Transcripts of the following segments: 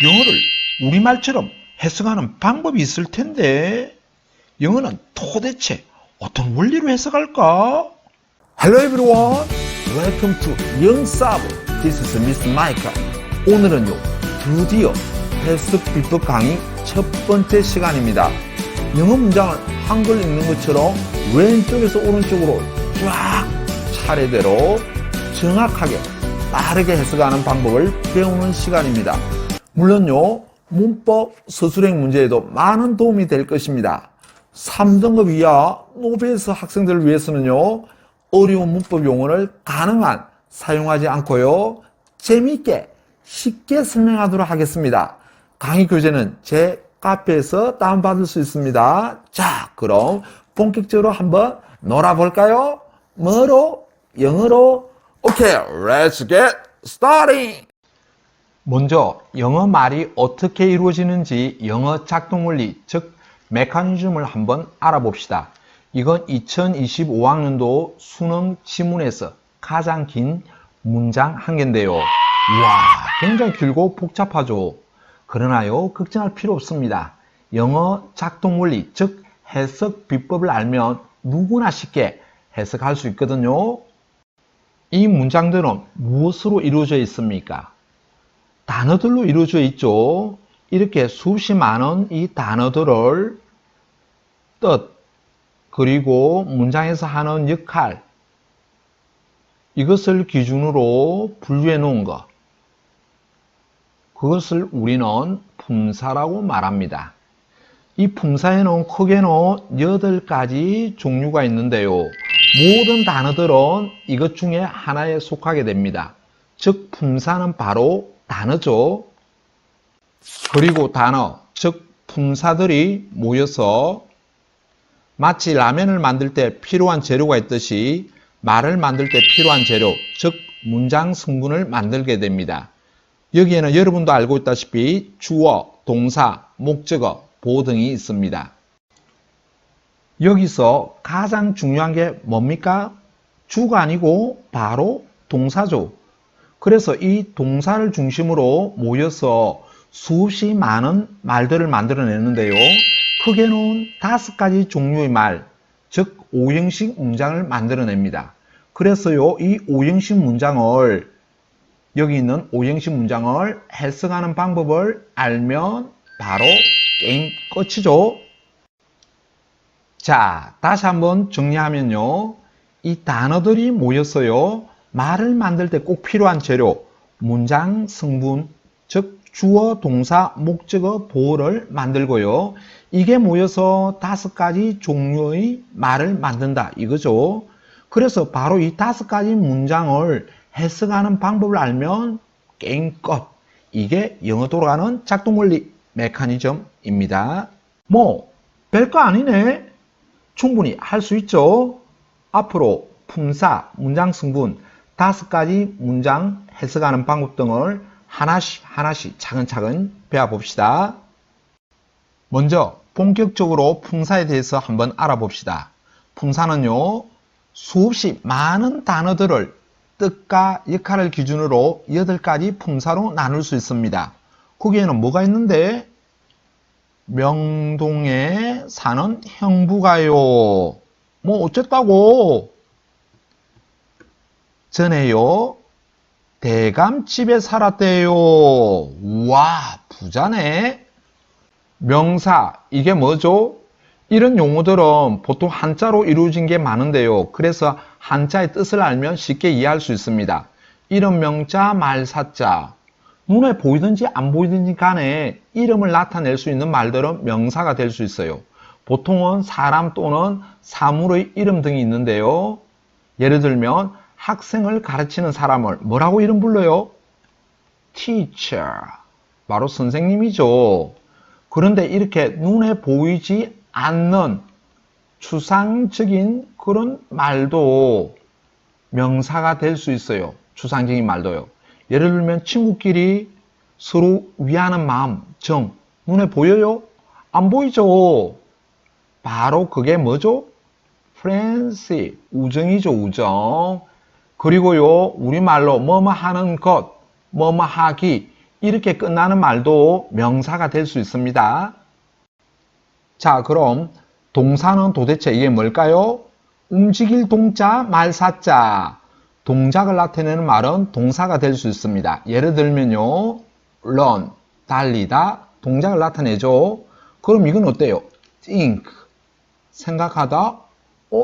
영어를 우리말처럼 해석하는 방법이 있을 텐데 영어는 도대체 어떤 원리로 해석할까? Hello everyone, welcome to 영사부. This is Miss Micah. 오늘은요, 드디어 해석 비법 강의 첫 번째 시간입니다. 영어 문장을 한글 읽는 것처럼 왼쪽에서 오른쪽으로 쫙 차례대로 정확하게 빠르게 해석하는 방법을 배우는 시간입니다. 물론요, 문법 서술형 문제에도 많은 도움이 될 것입니다. 3등급 이하 노베이스 학생들을 위해서는요, 어려운 문법 용어를 가능한 사용하지 않고요, 재미있게 쉽게 설명하도록 하겠습니다. 강의 교재는 제 카페에서 다운받을 수 있습니다. 자, 그럼 본격적으로 한번 놀아볼까요? 뭐로? 영어로? 오케이, let's get starting! 먼저 영어 말이 어떻게 이루어지는지 영어 작동 원리, 즉 메커니즘을 한번 알아봅시다. 이건 2025학년도 수능 지문에서 가장 긴 문장 한 개인데요. 우와, 굉장히 길고 복잡하죠. 그러나요, 걱정할 필요 없습니다. 영어 작동 원리, 즉 해석 비법을 알면 누구나 쉽게 해석할 수 있거든요. 이 문장들은 무엇으로 이루어져 있습니까? 단어들로 이루어져 있죠. 이렇게 수없이 많은 이 단어들을 뜻, 그리고 문장에서 하는 역할, 이것을 기준으로 분류해 놓은 것, 그것을 우리는 품사라고 말합니다. 이 품사에는 크게는 8가지 종류가 있는데요. 모든 단어들은 이것 중에 하나에 속하게 됩니다. 즉 품사는 바로 단어죠. 그리고 단어, 즉 품사들이 모여서 마치 라면을 만들 때 필요한 재료가 있듯이 말을 만들 때 필요한 재료, 즉 문장 성분을 만들게 됩니다. 여기에는 여러분도 알고 있다시피 주어, 동사, 목적어, 보어 등이 있습니다. 여기서 가장 중요한 게 뭡니까? 주가 아니고 바로 동사죠. 그래서 이 동사를 중심으로 모여서 수없이 많은 말들을 만들어내는데요. 크게는 5가지 종류의 말, 즉 5형식 문장을 만들어냅니다. 그래서요, 이 5형식 문장을, 여기 있는 5형식 문장을 해석하는 방법을 알면 바로 게임 끝이죠. 자, 다시 한번 정리하면요, 이 단어들이 모여서요, 말을 만들 때 꼭 필요한 재료, 문장 성분, 즉 주어, 동사, 목적어, 보어를 만들고요. 이게 모여서 5가지 종류의 말을 만든다, 이거죠. 그래서 바로 이 5가지 문장을 해석하는 방법을 알면 게임 끝. 이게 영어 돌아가는 작동 원리 메커니즘입니다. 뭐 별거 아니네. 충분히 할 수 있죠. 앞으로 품사, 문장 성분, 5가지 문장 해석하는 방법 등을 하나씩 차근차근 배워봅시다. 먼저 본격적으로 품사에 대해서 한번 알아봅시다. 품사는요, 수없이 많은 단어들을 뜻과 역할을 기준으로 8가지 품사로 나눌 수 있습니다. 거기에는 뭐가 있는데? 명동에 사는 형부가요. 뭐 어쨌다고? 전에요, 대감집에 살았대요. 우와, 부자네. 명사, 이게 뭐죠? 이런 용어들은 보통 한자로 이루어진 게 많은데요. 그래서 한자의 뜻을 알면 쉽게 이해할 수 있습니다. 이름, 명자, 말사자. 눈에 보이든지 안 보이든지 간에 이름을 나타낼 수 있는 말들은 명사가 될 수 있어요. 보통은 사람 또는 사물의 이름 등이 있는데요. 예를 들면 학생을 가르치는 사람을 뭐라고 이름 불러요? teacher. 바로 선생님이죠. 그런데 이렇게 눈에 보이지 않는 추상적인 그런 말도 명사가 될 수 있어요. 추상적인 말도요. 예를 들면 친구끼리 서로 위하는 마음, 정, 눈에 보여요? 안 보이죠? 바로 그게 뭐죠? friendship, 우정이죠, 우정. 그리고요, 우리말로 뭐뭐 하는 것, 뭐뭐 하기, 이렇게 끝나는 말도 명사가 될 수 있습니다. 자, 그럼 동사는 도대체 이게 뭘까요? 움직일 동자, 말사자. 동작을 나타내는 말은 동사가 될 수 있습니다. 예를 들면요. run, 달리다. 동작을 나타내죠. 그럼 이건 어때요? think, 생각하다.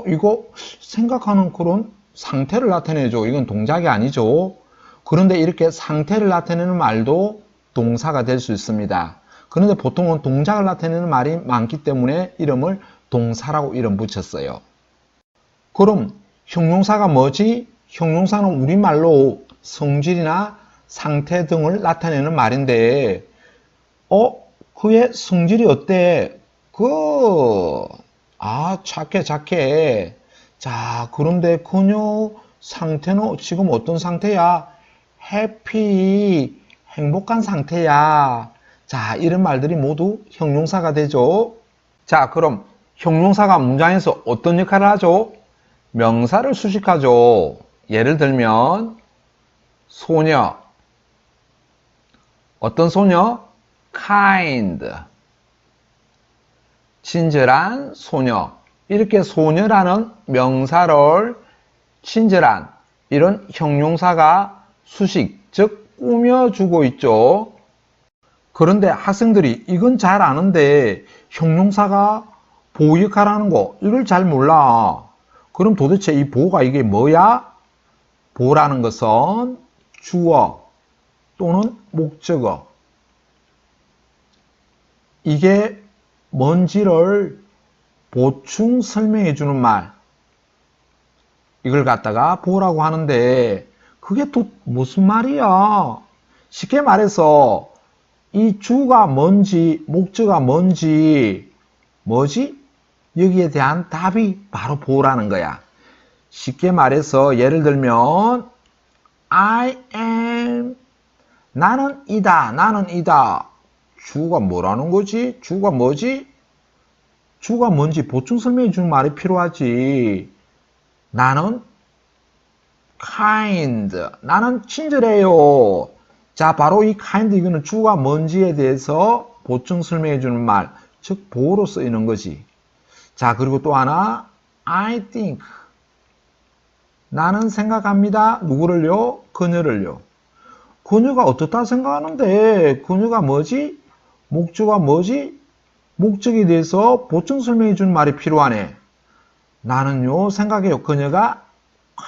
이거 생각하는 그런 상태를 나타내죠. 이건 동작이 아니죠. 그런데 이렇게 상태를 나타내는 말도 동사가 될 수 있습니다. 그런데 보통은 동작을 나타내는 말이 많기 때문에 이름을 동사라고 이름 붙였어요. 그럼 형용사가 뭐지? 형용사는 우리말로 성질이나 상태 등을 나타내는 말인데 그의 성질이 어때? 착해. 자, 그런데 그녀 상태는 지금 어떤 상태야? 해피, 행복한 상태야. 자, 이런 말들이 모두 형용사가 되죠. 자, 그럼 형용사가 문장에서 어떤 역할을 하죠? 명사를 수식하죠. 예를 들면 소녀. 어떤 소녀? kind. 친절한 소녀. 이렇게 소녀라는 명사를 친절한 이런 형용사가 수식, 즉 꾸며주고 있죠. 그런데 학생들이 이건 잘 아는데 형용사가 보호 역할을 하는 거 이걸 잘 몰라. 그럼 도대체 이 보호가 이게 뭐야? 보호라는 것은 주어 또는 목적어 이게 뭔지를 보충 설명해 주는 말 이걸 갖다가 보호라고 하는데 그게 또 무슨 말이야? 쉽게 말해서 이 주가 뭔지 목적어가 뭔지 뭐지? 여기에 대한 답이 바로 보호라는 거야. 쉽게 말해서 예를 들면 I am 나는 이다 주가 뭐라는 거지? 주가 뭐지? 주가 뭔지 보충 설명해 주는 말이 필요하지. 나는 kind 나는 친절해요. 자, 바로 이 kind 이거는 주가 뭔지에 대해서 보충 설명해 주는 말, 즉 보호로 쓰이는 거지. 자, 그리고 또 하나 I think 나는 생각합니다. 누구를요? 그녀를요. 그녀가 어떻다 생각하는데 그녀가 뭐지? 목적어가 뭐지? 목적에 대해서 보충 설명해 주는 말이 필요하네. 나는요 생각해요. 그녀가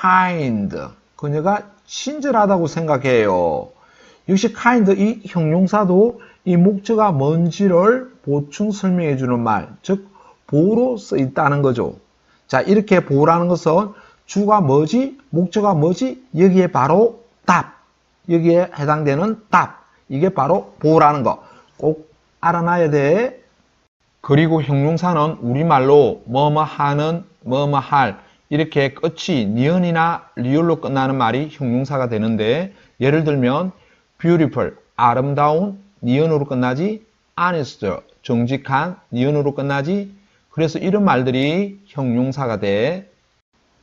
kind 그녀가 친절하다고 생각해요. 역시 kind 이 형용사도 이 목적어가 뭔지를 보충 설명해 주는 말, 즉 보호로 쓰였다는 거죠. 자, 이렇게 보호라는 것은 주가 뭐지? 목적어가 뭐지? 여기에 바로 답. 여기에 해당되는 답. 이게 바로 보호라는 거. 꼭 알아놔야 돼. 그리고 형용사는 우리말로 뭐뭐 하는, 뭐뭐 할 이렇게 끝이 니은이나 리을로 끝나는 말이 형용사가 되는데 예를 들면 beautiful, 아름다운 니은으로 끝나지 honest, 정직한 니은으로 끝나지 그래서 이런 말들이 형용사가 돼.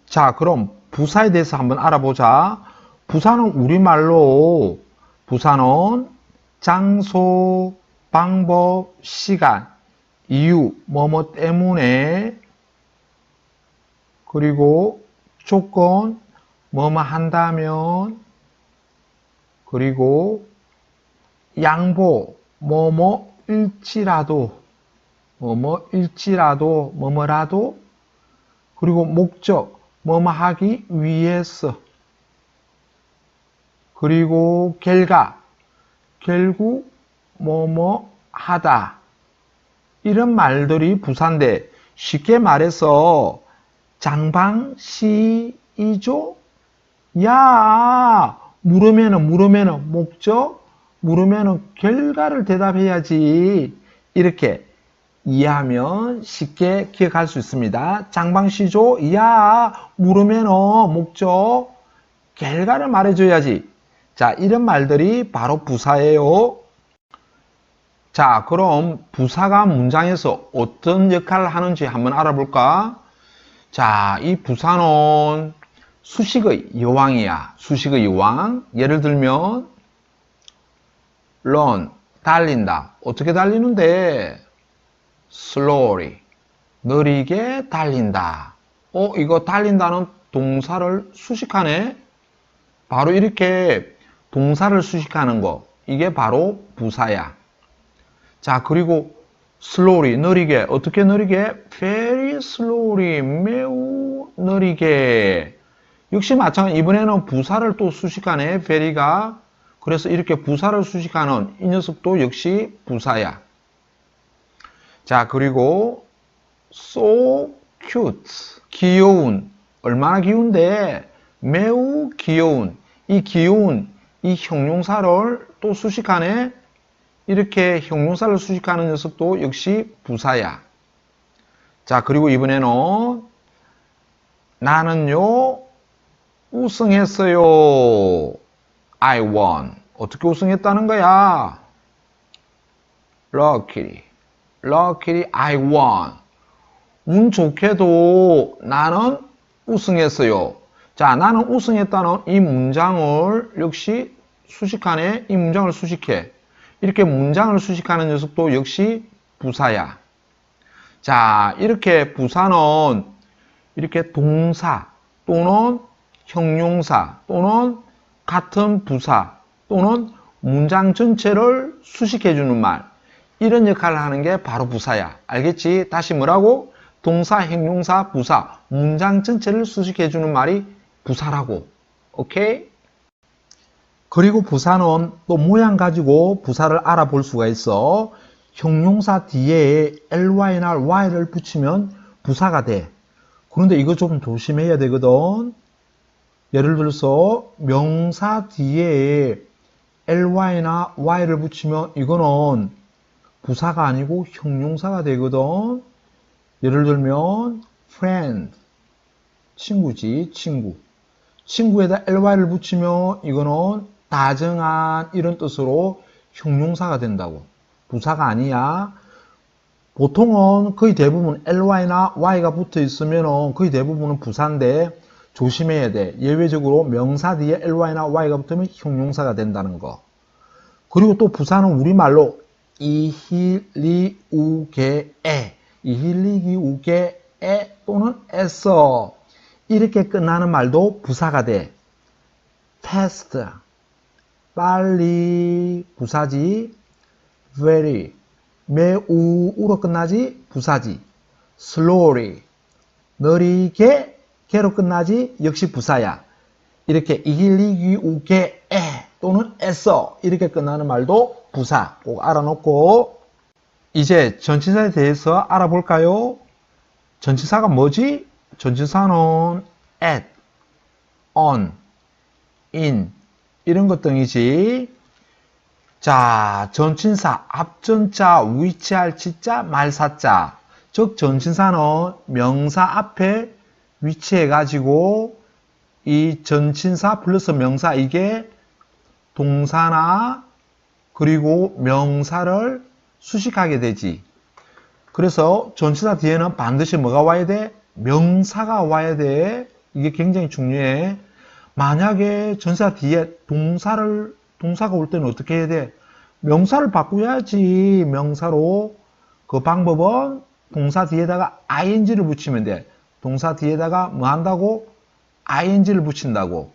자, 그럼 부사에 대해서 한번 알아보자. 부사는 우리말로 부사는 장소, 방법, 시간, 이유, 뭐뭐 때문에 그리고 조건, 뭐뭐 한다면 그리고 양보, 뭐뭐일지라도 뭐뭐라도 그리고 목적, 뭐뭐 하기 위해서 그리고 결과, 결국 뭐뭐 하다 이런 말들이 부사인데 쉽게 말해서 장방시이죠? 야 물으면은 목적 물으면은 결과를 대답해야지 이렇게 이해하면 쉽게 기억할 수 있습니다. 장방시죠? 야 물으면은 목적 결과를 말해줘야지. 자, 이런 말들이 바로 부사예요. 자, 그럼 부사가 문장에서 어떤 역할을 하는지 한번 알아볼까? 자, 이 부사는 수식의 여왕이야. 수식의 여왕. 예를 들면 run, 달린다. 어떻게 달리는데? slowly, 느리게 달린다. 이거 달린다는 동사를 수식하네? 바로 이렇게 동사를 수식하는 거. 이게 바로 부사야. 자, 그리고 slowly, 느리게. 어떻게 느리게? very slowly, 매우 느리게. 역시 마찬가지. 이번에는 부사를 또 수식하네, very가. 그래서 이렇게 부사를 수식하는 이 녀석도 역시 부사야. 자, 그리고 so cute, 귀여운. 얼마나 귀여운데? 매우 귀여운. 이 귀여운, 이 형용사를 또 수식하네. 이렇게 형용사를 수식하는 녀석도 역시 부사야. 자, 그리고 이번에는 나는요 우승했어요. I won. 어떻게 우승했다는 거야? Luckily I won. 운 좋게도 나는 우승했어요. 자, 나는 우승했다는 이 문장을 역시 수식하네. 이 문장을 수식해. 이렇게 문장을 수식하는 녀석도 역시 부사야. 자, 이렇게 부사는 이렇게 동사 또는 형용사 또는 같은 부사 또는 문장 전체를 수식해주는 말, 이런 역할을 하는 게 바로 부사야. 알겠지? 다시 뭐라고? 동사, 형용사, 부사, 문장 전체를 수식해주는 말이 부사라고. 오케이? 그리고 부사는 또 모양 가지고 부사를 알아볼 수가 있어. 형용사 뒤에 ly나 y를 붙이면 부사가 돼. 그런데 이거 좀 조심해야 되거든. 예를 들어서 명사 뒤에 ly나 y를 붙이면 이거는 부사가 아니고 형용사가 되거든. 예를 들면 friend, 친구지, 친구. 친구에다 ly를 붙이면 이거는 다정한 이런 뜻으로 형용사가 된다고. 부사가 아니야. 보통은 거의 대부분 ly나 y가 붙어 있으면 거의 대부분은 부사인데 조심해야 돼. 예외적으로 명사 뒤에 ly나 y가 붙으면 형용사가 된다는 거. 그리고 또 부사는 우리말로 이힐리우게에, 이힐리기우게에 또는 에서 이렇게 끝나는 말도 부사가 돼. fast, 빨리, 부사지. very, 매우로 끝나지, 부사지. slowly, 느리게, 개로 끝나지, 역시 부사야. 이렇게 이힐리기우게에 또는 에서 이렇게 끝나는 말도 부사. 꼭 알아놓고 이제 전치사에 대해서 알아볼까요? 전치사가 뭐지? 전치사는 at, on, in 이런 것 등이지. 자, 전치사 앞전자, 위치할 치자, 말사자. 즉 전치사는 명사 앞에 위치해 가지고 이 전치사 플러스 명사 이게 동사나 그리고 명사를 수식하게 되지. 그래서 전치사 뒤에는 반드시 뭐가 와야 돼? 명사가 와야 돼. 이게 굉장히 중요해. 만약에 전치사 뒤에 동사가 올 때는 어떻게 해야 돼? 명사를 바꾸야지. 명사로. 그 방법은 동사 뒤에다가 ing를 붙이면 돼. 동사 뒤에다가 뭐 한다고? ing를 붙인다고.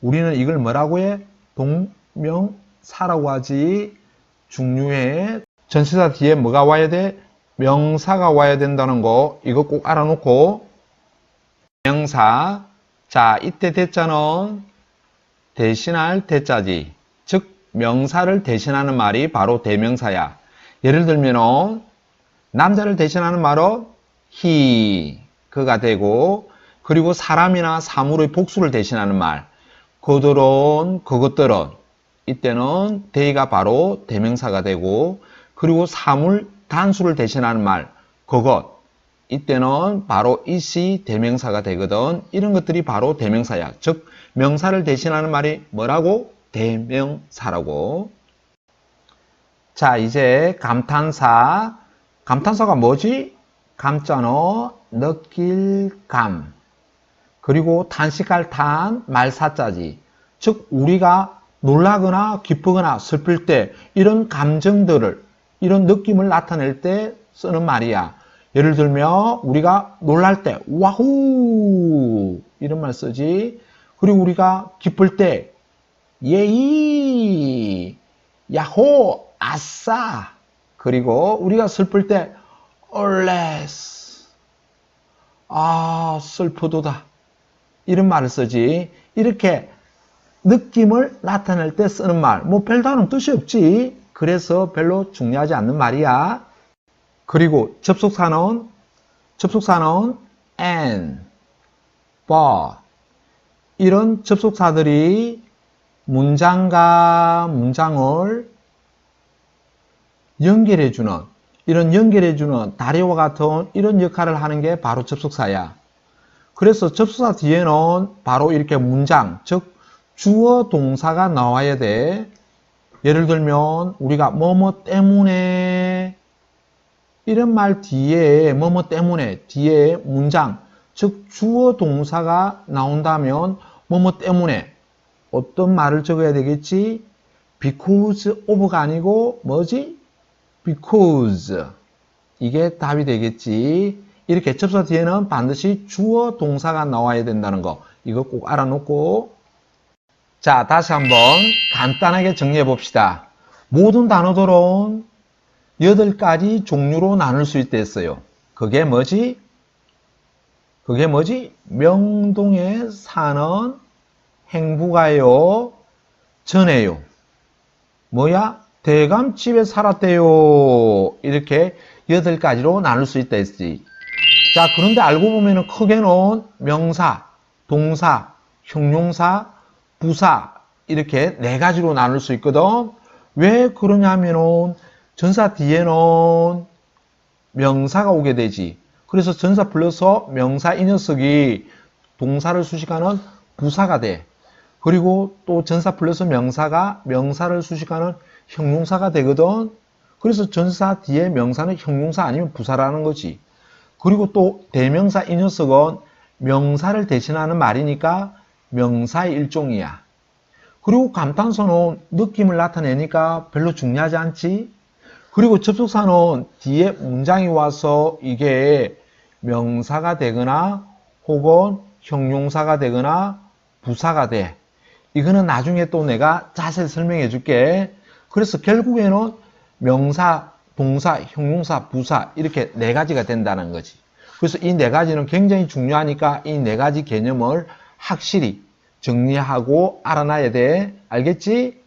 우리는 이걸 뭐라고 해? 동명사라고 하지. 중요해. 전치사 뒤에 뭐가 와야 돼? 명사가 와야 된다는 거. 이거 꼭 알아놓고. 명사. 자, 이때 대자는 대신할 대자지. 즉 명사를 대신하는 말이 바로 대명사야. 예를 들면 남자를 대신하는 말은 he, 그가 되고, 그리고 사람이나 사물의 복수를 대신하는 말, 그들은, 그것들은, 이때는 they가 바로 대명사가 되고, 그리고 사물, 단수를 대신하는 말, 그것, 이때는 바로 it이 대명사가 되거든. 이런 것들이 바로 대명사야. 즉 명사를 대신하는 말이 뭐라고? 대명사라고. 자, 이제 감탄사. 감탄사가 뭐지? 감자는 느낄 감. 그리고 탄식할 탄 말사자지. 즉 우리가 놀라거나 기쁘거나 슬플 때 이런 감정들을, 이런 느낌을 나타낼 때 쓰는 말이야. 예를 들면 우리가 놀랄 때 와후 이런 말 쓰지. 그리고 우리가 기쁠 때 예이 야호 아싸. 그리고 우리가 슬플 때 얼레스 아 슬프도다 이런 말을 쓰지. 이렇게 느낌을 나타낼 때 쓰는 말, 뭐 별다른 뜻이 없지. 그래서 별로 중요하지 않는 말이야. 그리고 접속사는 and, but 이런 접속사들이 문장과 문장을 연결해주는, 이런 연결해주는 다리와 같은 이런 역할을 하는 게 바로 접속사야. 그래서 접속사 뒤에는 바로 이렇게 문장, 즉 주어 동사가 나와야 돼. 예를 들면 우리가 뭐뭐 때문에 이런 말 뒤에 뭐뭐 때문에 뒤에 문장, 즉 주어 동사가 나온다면 뭐뭐 때문에 어떤 말을 적어야 되겠지? because of가 아니고 뭐지? because 이게 답이 되겠지. 이렇게 접속사 뒤에는 반드시 주어 동사가 나와야 된다는 거, 이거 꼭 알아놓고. 자, 다시 한번 간단하게 정리해 봅시다. 모든 단어들은 8가지 종류로 나눌 수 있댔어요. 그게 뭐지? 명동에 사는 행부가요. 전에요. 뭐야? 대감집에 살았대요. 이렇게 8가지로 나눌 수 있다 했지. 자, 그런데 알고 보면은 크게는 명사, 동사, 형용사, 부사 이렇게 4가지로 나눌 수 있거든. 왜 그러냐면은 전사 뒤에는 명사가 오게 되지. 그래서 전사 플러스 명사 이 녀석이 동사를 수식하는 부사가 돼. 그리고 또 전사 플러스 명사가 명사를 수식하는 형용사가 되거든. 그래서 전사 뒤에 명사는 형용사 아니면 부사라는 거지. 그리고 또 대명사 이 녀석은 명사를 대신하는 말이니까 명사의 일종이야. 그리고 감탄사는 느낌을 나타내니까 별로 중요하지 않지. 그리고 접속사는 뒤에 문장이 와서 이게 명사가 되거나 혹은 형용사가 되거나 부사가 돼. 이거는 나중에 또 내가 자세히 설명해 줄게. 그래서 결국에는 명사, 동사, 형용사, 부사 이렇게 4가지가 된다는 거지. 그래서 이 4가지는 굉장히 중요하니까 이 4가지 개념을 확실히 정리하고 알아놔야 돼. 알겠지?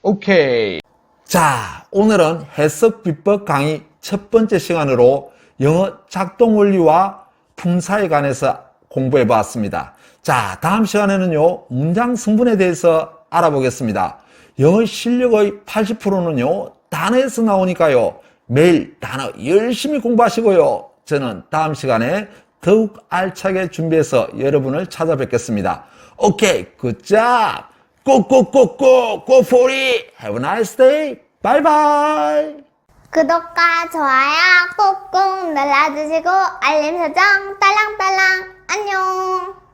오케이. 자, 오늘은 해석 비법 강의 첫 번째 시간으로 영어 작동 원리와 품사에 관해서 공부해 보았습니다. 자, 다음 시간에는요, 문장 성분에 대해서 알아보겠습니다. 영어 실력의 80%는요, 단어에서 나오니까요, 매일 단어 열심히 공부하시고요. 저는 다음 시간에 더욱 알차게 준비해서 여러분을 찾아뵙겠습니다. 오케이, good job! go for it! Have a nice day! Bye bye! 구독과 좋아요 꾹꾹 눌러주시고 알림 설정 딸랑딸랑 안녕.